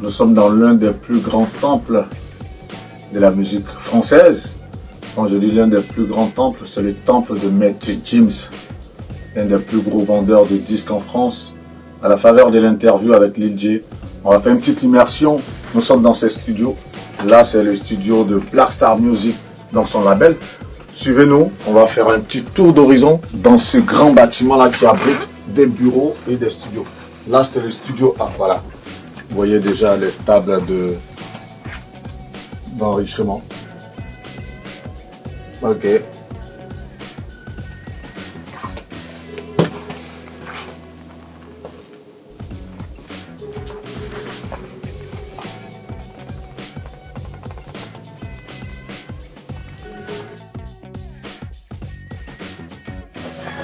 Nous sommes dans l'un des plus grands temples de la musique française. Quand je dis l'un des plus grands temples, c'est le temple de Maître Gims, un des plus gros vendeurs de disques en France. À la faveur de l'interview avec Lil J, on va faire une petite immersion. Nous sommes dans ses studios. Là, c'est le studio de Black Star Music dans son label. Suivez-nous, on va faire un petit tour d'horizon dans ce grand bâtiment-là qui abrite des bureaux et des studios. Là, c'était le studio A, voilà. Vous voyez déjà les tables d'enregistrement. Ok.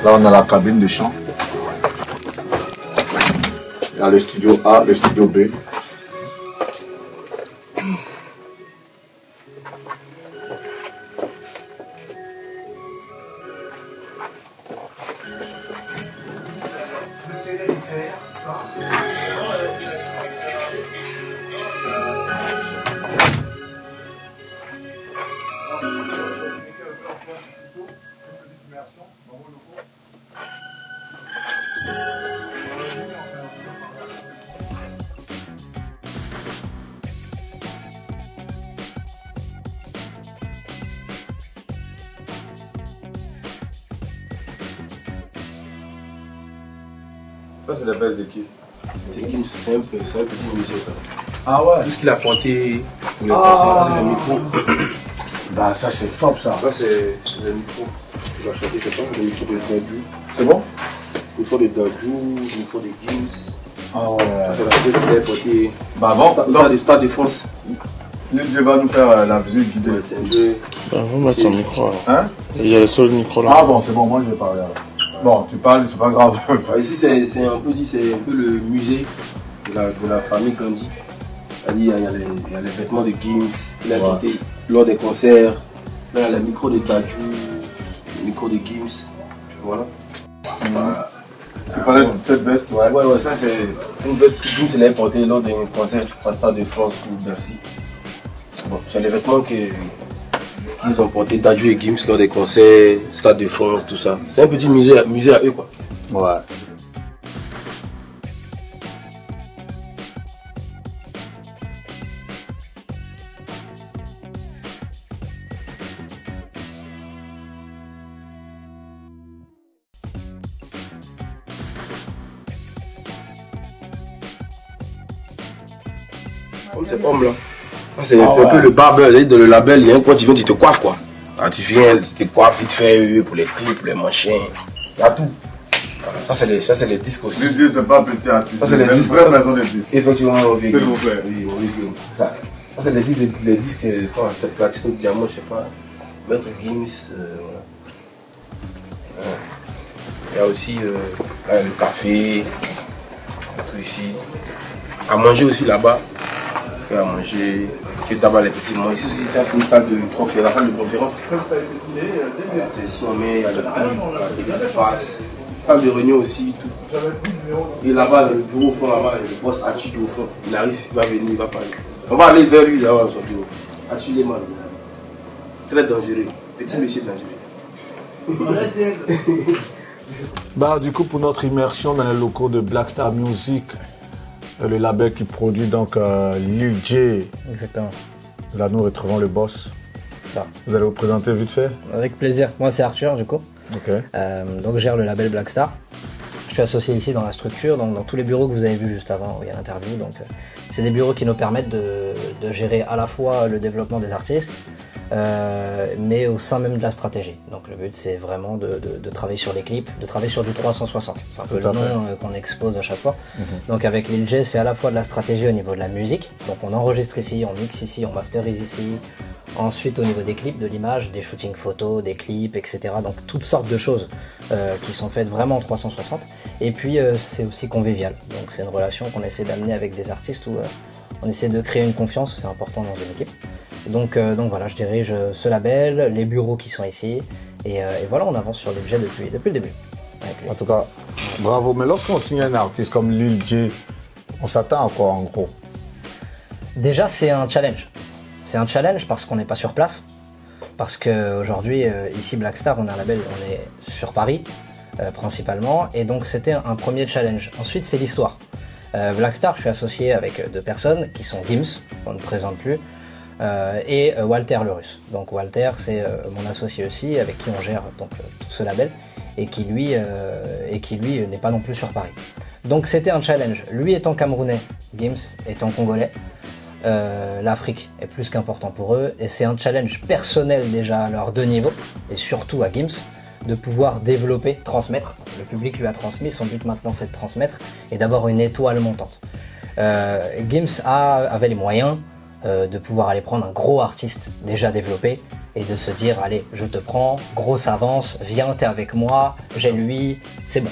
Là, on a la cabine de chant. Il y a le studio A, le studio B. Ça, c'est la base de qui? C'est un petit musée. Ah ouais? Tout ce qu'il a porté pour les concerts, c'est le micro. Bah, ça, c'est top, ça. Ça, c'est le micro. Il a chanté, je pense, le micro de Dadju. C'est bon? Le micro de Dadju, le micro de Gims. Ah ouais. Ça, c'est la pièce qu'il a porté. Bah, bon, Au Stade de France. Lil J va nous faire la visite guidée. C'est un jeu. Bah, on va mettre son micro alors. Hein? Il y a le seul micro là. Ah bon, c'est bon, moi je vais parler alors. Bon, tu parles, c'est pas grave. Ici, c'est un peu le musée de la famille Gandhi. Il y a les vêtements de Gims qu'il a porté lors des concerts. Là, il y a le micro de Dadju, le micro de Gims. Voilà. Tu parlais de cette veste, ouais. Ouais, ça c'est une veste que Gims l'avait portée lors d'un concert au Stade de France ou Bercy. Bon, c'est les vêtements qu'ils ont portés Dadju et Gims lors des concerts, Stade de France, tout ça. C'est un petit musée à eux quoi. Ouais. Comme cet homme là. C'est un peu le barbeur, dans le label, il y a un coin, tu viens, tu te coiffes quoi. Ah, tu viens, tu te coiffes vite fait pour les clips, pour les machins. Il y a tout. Ça c'est les disques aussi. Lil J, c'est pas petit artiste. Ça c'est les disques. Vraie maison de disques. Effectivement, on vit. S'il vous plaît. Oui, on vit. Ça c'est les disques, quoi, cette platine diamant, je sais pas. Maître Gims, voilà. Il y a aussi là, le café, tout ici. À manger aussi là-bas. À manger, tu d'abord les petits mots. Ici aussi, c'est une salle de conférence, la salle de conférence. Voilà, ici on met, il y a le prix, le passe, salle de réunion aussi, tout. Et là-bas, le bureau au fond, là-bas, le boss Atu au fond, il arrive, il va venir, il va parler. On va aller vers lui là-bas dans son bureau. Atu Leman, très dangereux, petit monsieur dangereux. Bah, du coup, pour notre immersion dans les locaux de Black Star Music, le label qui produit donc Lil J. Exactement. Là, nous retrouvons le boss. Ça. Vous allez vous présenter vite fait? Avec plaisir. Moi, c'est Arthur, du coup. Ok. Donc, je gère le label Black Star. Je suis associé ici dans la structure, donc dans tous les bureaux que vous avez vus juste avant, où il y a l'interview. Donc, c'est des bureaux qui nous permettent de gérer à la fois le développement des artistes, mais au sein même de la stratégie. Donc, le but, c'est vraiment de travailler sur les clips, de travailler sur du 360. C'est un peu le nom qu'on expose à chaque fois. Donc, avec Lil J, c'est à la fois de la stratégie au niveau de la musique. Donc, on enregistre ici, on mixe ici, on masterise ici. Ensuite, au niveau des clips, de l'image, des shootings photos, des clips, etc. Donc, toutes sortes de choses qui sont faites vraiment en 360. Et puis, c'est aussi convivial. Donc, c'est une relation qu'on essaie d'amener avec des artistes où on essaie de créer une confiance, c'est important dans une équipe. Donc voilà, je dirige ce label, les bureaux qui sont ici. Et voilà, on avance sur Lil J depuis le début. En tout cas, bravo. Mais lorsqu'on signe un artiste comme Lil J, on s'attend à quoi en gros? Déjà, c'est un challenge. C'est un challenge parce qu'on n'est pas sur place. Parce qu'aujourd'hui, ici, Black Star, on est un label, on est sur Paris, principalement. Et donc, c'était un premier challenge. Ensuite, c'est l'histoire. Black Star, je suis associé avec 2 personnes qui sont Gims, qu'on ne présente plus, et Walter le Russe. Donc, Walter, c'est mon associé aussi, avec qui on gère donc, tout ce label, et qui lui n'est pas non plus sur Paris. Donc, c'était un challenge. Lui étant camerounais, Gims étant congolais, l'Afrique est plus qu'important pour eux et c'est un challenge personnel déjà à leurs 2 niveaux et surtout à Gims de pouvoir développer, transmettre. Le public lui a transmis, son but maintenant c'est de transmettre et d'avoir une étoile montante. Gims avait les moyens de pouvoir aller prendre un gros artiste déjà développé et de se dire allez je te prends, grosse avance, viens t'es avec moi, j'ai lui, c'est bon.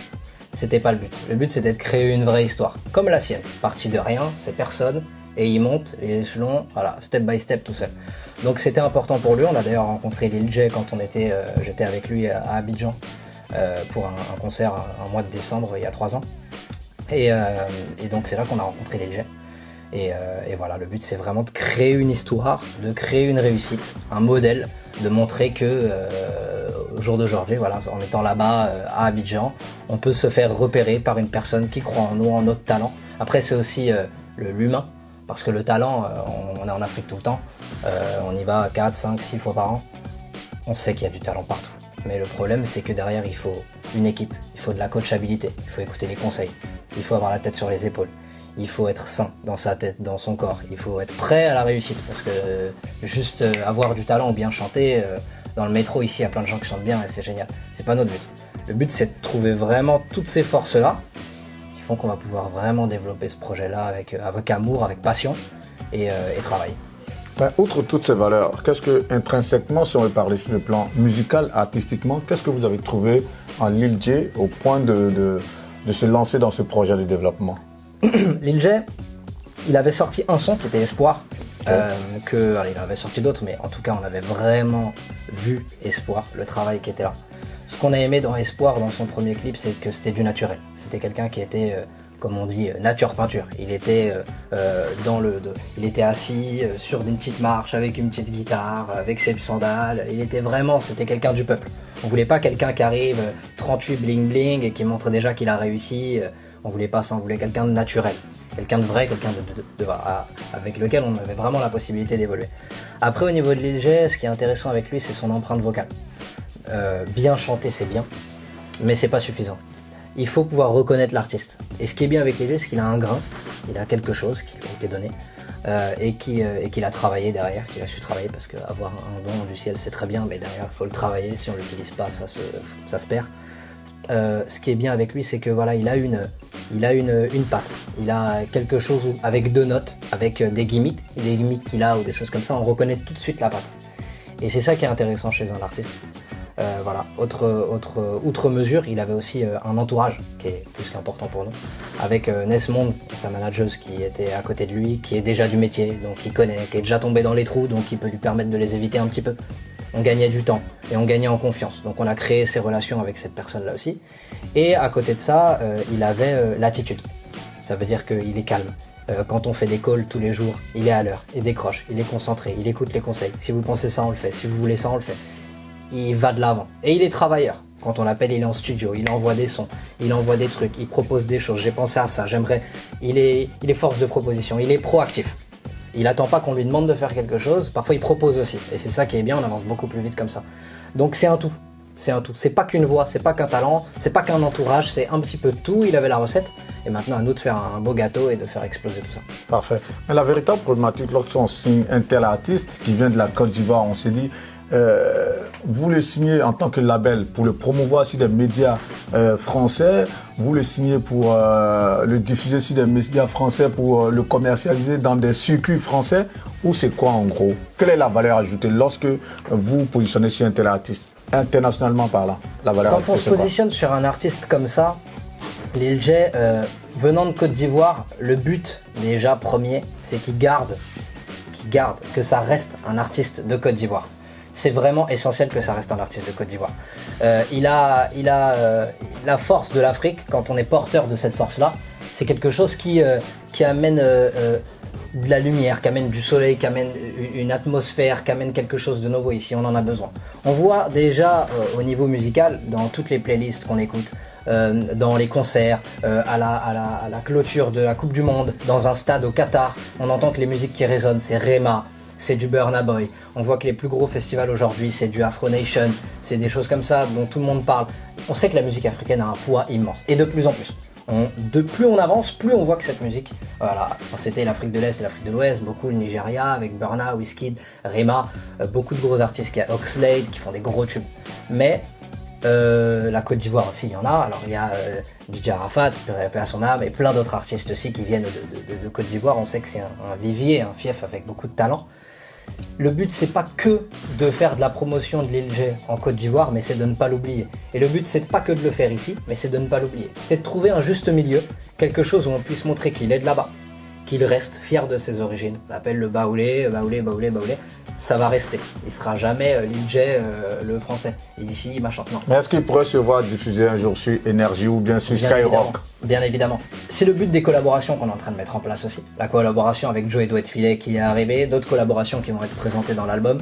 C'était pas le but. Le but c'était de créer une vraie histoire, comme la sienne, partie de rien, c'est personne. Et il monte les échelons, voilà, step by step tout seul. Donc c'était important pour lui. On a d'ailleurs rencontré Lil J quand j'étais avec lui à Abidjan pour un concert un mois de décembre il y a 3 ans. Et donc c'est là qu'on a rencontré Lil J. Et voilà, le but c'est vraiment de créer une histoire, de créer une réussite, un modèle, de montrer que au jour d'aujourd'hui, voilà, en étant là-bas à Abidjan, on peut se faire repérer par une personne qui croit en nous, en notre talent. Après c'est aussi l'humain. Parce que le talent, on est en Afrique tout le temps, on y va 4, 5, 6 fois par an, on sait qu'il y a du talent partout. Mais le problème c'est que derrière il faut une équipe, il faut de la coachabilité, il faut écouter les conseils, il faut avoir la tête sur les épaules, il faut être sain dans sa tête, dans son corps, il faut être prêt à la réussite. Parce que juste avoir du talent ou bien chanter, dans le métro ici il y a plein de gens qui chantent bien et c'est génial, c'est pas notre but. Le but c'est de trouver vraiment toutes ces forces-là, font qu'on va pouvoir vraiment développer ce projet-là avec amour, avec passion et travail. Ben, outre toutes ces valeurs, qu'est-ce que intrinsèquement, si on veut parler sur le plan musical, artistiquement, qu'est-ce que vous avez trouvé en Lil J au point de se lancer dans ce projet de développement? Lil J, il avait sorti un son qui était Espoir, il avait sorti d'autres, mais en tout cas on avait vraiment vu Espoir, le travail qui était là. Ce qu'on a aimé dans Espoir, dans son premier clip, c'est que c'était du naturel. C'était quelqu'un qui était, comme on dit, nature peinture. Il était il était assis sur une petite marche avec une petite guitare, avec ses sandales. C'était quelqu'un du peuple. On voulait pas quelqu'un qui arrive 38 bling bling et qui montre déjà qu'il a réussi. On voulait pas ça, on voulait quelqu'un de naturel. Quelqu'un de vrai, quelqu'un avec lequel on avait vraiment la possibilité d'évoluer. Après, au niveau de Lil J, ce qui est intéressant avec lui, c'est son empreinte vocale. Bien chanter c'est bien, mais c'est pas suffisant. Il faut pouvoir reconnaître l'artiste. Et ce qui est bien avec Lil J, c'est qu'il a un grain, il a quelque chose qui lui a été donné et qu'il a travaillé derrière, qu'il a su travailler parce qu'avoir un don du ciel c'est très bien, mais derrière il faut le travailler. Si on l'utilise pas, ça se perd. Ce qui est bien avec lui, c'est que voilà, il a une patte, il a quelque chose avec 2 notes, avec des gimmicks qu'il a ou des choses comme ça, on reconnaît tout de suite la patte. Et c'est ça qui est intéressant chez un artiste. Voilà. Outre mesure, il avait aussi un entourage qui est plus qu'important pour nous, avec Nesmond, sa manageuse qui était à côté de lui, qui est déjà du métier, donc qui connaît, qui est déjà tombé dans les trous, donc qui peut lui permettre de les éviter un petit peu. On gagnait du temps et on gagnait en confiance, donc on a créé ces relations avec cette personne-là aussi. Et à côté de ça, il avait l'attitude, ça veut dire qu'il est calme. Quand on fait des calls tous les jours, il est à l'heure, il décroche, il est concentré, il écoute les conseils. Si vous pensez ça, on le fait. Si vous voulez ça, on le fait. Il va de l'avant. Et il est travailleur. Quand on l'appelle, il est en studio, il envoie des sons, il envoie des trucs, il propose des choses. J'ai pensé à ça, j'aimerais. Il est force de proposition, il est proactif. Il attend pas qu'on lui demande de faire quelque chose, parfois il propose aussi. Et c'est ça qui est bien, on avance beaucoup plus vite comme ça. Donc c'est un tout. C'est un tout. C'est pas qu'une voix, c'est pas qu'un talent, c'est pas qu'un entourage, c'est un petit peu de tout. Il avait la recette. Et maintenant, à nous de faire un beau gâteau et de faire exploser tout ça. Parfait. Mais la véritable problématique, lorsqu'on signe un tel artiste qui vient de la Côte d'Ivoire, on s'est dit, vous le signez en tant que label pour le promouvoir sur des médias français, vous le signez pour le diffuser sur des médias français, pour le commercialiser dans des circuits français, ou c'est quoi en gros? Quelle est la valeur ajoutée lorsque vous positionnez sur un tel artiste, internationalement parlant? La valeur ajoutée, quand on se positionne sur un artiste comme ça, Lil J, venant de Côte d'Ivoire, le but déjà premier, c'est qu'il garde que ça reste un artiste de Côte d'Ivoire. C'est vraiment essentiel que ça reste un artiste de Côte d'Ivoire. Il a la force de l'Afrique. Quand on est porteur de cette force-là, c'est quelque chose qui amène de la lumière, qui amène du soleil, qui amène une atmosphère, qui amène quelque chose de nouveau ici, on en a besoin. On voit déjà au niveau musical, dans toutes les playlists qu'on écoute, dans les concerts, à la clôture de la Coupe du Monde, dans un stade au Qatar, on entend que les musiques qui résonnent, c'est Rema, c'est du Burna Boy. On voit que les plus gros festivals aujourd'hui, c'est du Afro Nation, c'est des choses comme ça dont tout le monde parle. On sait que la musique africaine a un poids immense, et de plus en plus. Plus on avance, plus on voit que cette musique, voilà, c'était l'Afrique de l'Est et l'Afrique de l'Ouest, beaucoup le Nigeria avec Burna, Wizkid, Rema, beaucoup de gros artistes, qui a Oxlade qui font des gros tubes. Mais la Côte d'Ivoire aussi, il y en a. Alors il y a DJ Arafat, paix à son âme, et plein d'autres artistes aussi qui viennent de Côte d'Ivoire. On sait que c'est un vivier, un fief avec beaucoup de talent. Le but, c'est pas que de faire de la promotion de Lil J en Côte d'Ivoire, mais c'est de ne pas l'oublier. Et le but, c'est pas que de le faire ici, mais c'est de ne pas l'oublier. C'est de trouver un juste milieu, quelque chose où on puisse montrer qu'il est de là-bas, qu'il reste fier de ses origines. On l'appelle le Baoulé, ça va rester. Il sera jamais Lil J, le français. Ici, machin, non. Mais est-ce qu'il pourrait se voir diffuser un jour sur Énergie ou bien sur Skyrock? Bien évidemment. C'est le but des collaborations qu'on est en train de mettre en place aussi. La collaboration avec Joe et Douet Filet qui est arrivée, d'autres collaborations qui vont être présentées dans l'album.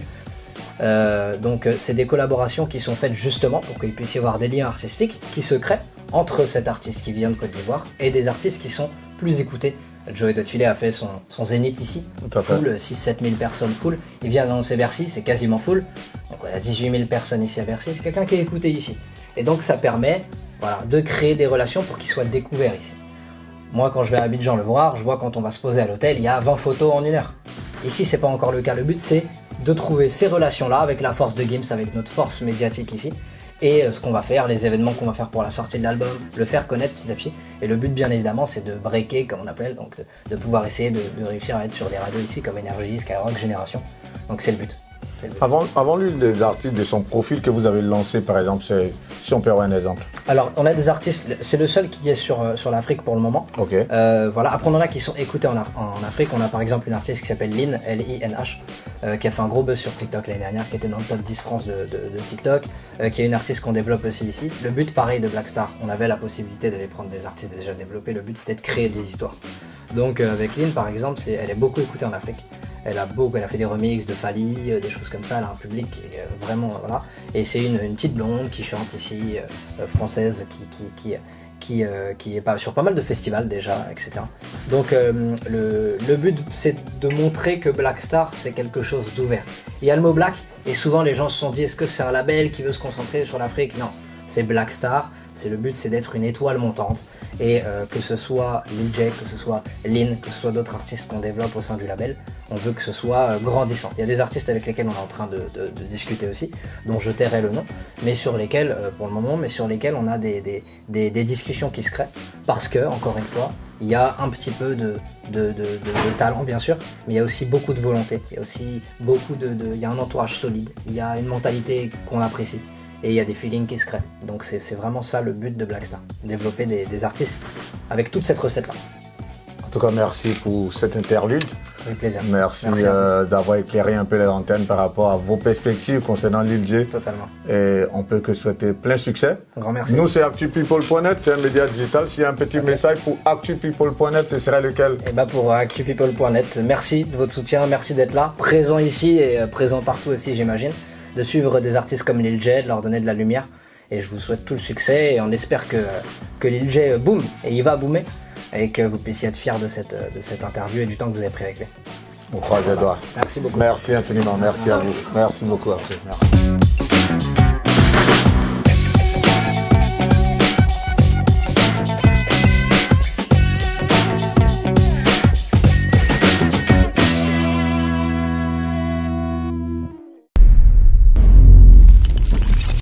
Donc c'est des collaborations qui sont faites justement pour qu'il puisse y avoir des liens artistiques qui se créent entre cet artiste qui vient de Côte d'Ivoire et des artistes qui sont plus écoutés. Joey Dotfilet a fait son zénith ici, full, 6-7 000 personnes full. Il vient d'annoncer Bercy, c'est quasiment full. Donc on a 18 000 personnes ici à Bercy, c'est quelqu'un qui est écouté ici. Et donc ça permet de créer des relations pour qu'il soit découvert ici. Moi quand je vais à Abidjan le voir, je vois quand on va se poser à l'hôtel, il y a 20 photos en 1 heure. Ici c'est pas encore le cas, le but c'est de trouver ces relations-là avec la force de Gims, avec notre force médiatique ici. Et ce qu'on va faire, les événements qu'on va faire pour la sortie de l'album, le faire connaître petit à petit. Et le but bien évidemment c'est de breaker comme on appelle, donc de pouvoir essayer de réussir à être sur des radios ici comme Énergie, Skyrock, Génération. Donc c'est le but. Avant l'une des artistes de son profil que vous avez lancé par exemple, si on peut avoir un exemple. Alors on a des artistes, c'est le seul qui est sur l'Afrique pour le moment. Ok. Voilà. Après on en a qui sont écoutés en Afrique. On a par exemple une artiste qui s'appelle Lin, L-I-N-H, qui a fait un gros buzz sur TikTok l'année dernière, qui était dans le top 10 France de TikTok, qui est une artiste qu'on développe aussi ici. Le but pareil de Black Star, on avait la possibilité d'aller prendre des artistes déjà développés, le but c'était de créer des histoires. Donc avec Lin par exemple, elle est beaucoup écoutée en Afrique. Elle a fait des remixes de Fali, des choses comme ça, elle a un public qui est vraiment, voilà. Et c'est une petite blonde qui chante ici, française, qui est sur pas mal de festivals déjà, etc. Donc le but c'est de montrer que Black Star c'est quelque chose d'ouvert. Il y a le mot Black, et souvent les gens se sont dit est-ce que c'est un label qui veut se concentrer sur l'Afrique? Non, c'est Black Star. Le but c'est d'être une étoile montante et que ce soit Lil J, que ce soit Lin, que ce soit d'autres artistes qu'on développe au sein du label, on veut que ce soit grandissant. Il y a des artistes avec lesquels on est en train de discuter aussi, dont je tairai le nom, mais sur lesquels, pour le moment, on a des discussions qui se créent parce que, encore une fois, il y a un petit peu de talent bien sûr, mais il y a aussi beaucoup de volonté, il y a aussi il y a un entourage solide, il y a une mentalité qu'on apprécie. Et il y a des feelings qui se créent. Donc c'est vraiment ça le but de Black Star. Développer des artistes avec toute cette recette-là. En tout cas, merci pour cette interlude. Avec plaisir. Merci d'avoir éclairé un peu les antennes par rapport à vos perspectives concernant Lil J. Totalement. Et on peut que souhaiter plein succès. Un grand merci. Nous, c'est ActuPeople.net, c'est un média digital. S'il y a un petit message pour ActuPeople.net, ce serait lequel? Et pour ActuPeople.net, merci de votre soutien, merci d'être là, présent ici et présent partout aussi, j'imagine. De suivre des artistes comme Lil J, de leur donner de la lumière. Et je vous souhaite tout le succès et on espère que Lil J boom, et il va boomer, et que vous puissiez être fiers de cette interview et du temps que vous avez pris avec lui. On croise les doigts. Merci beaucoup. Merci infiniment, merci à vous. Merci beaucoup Arthur. Merci.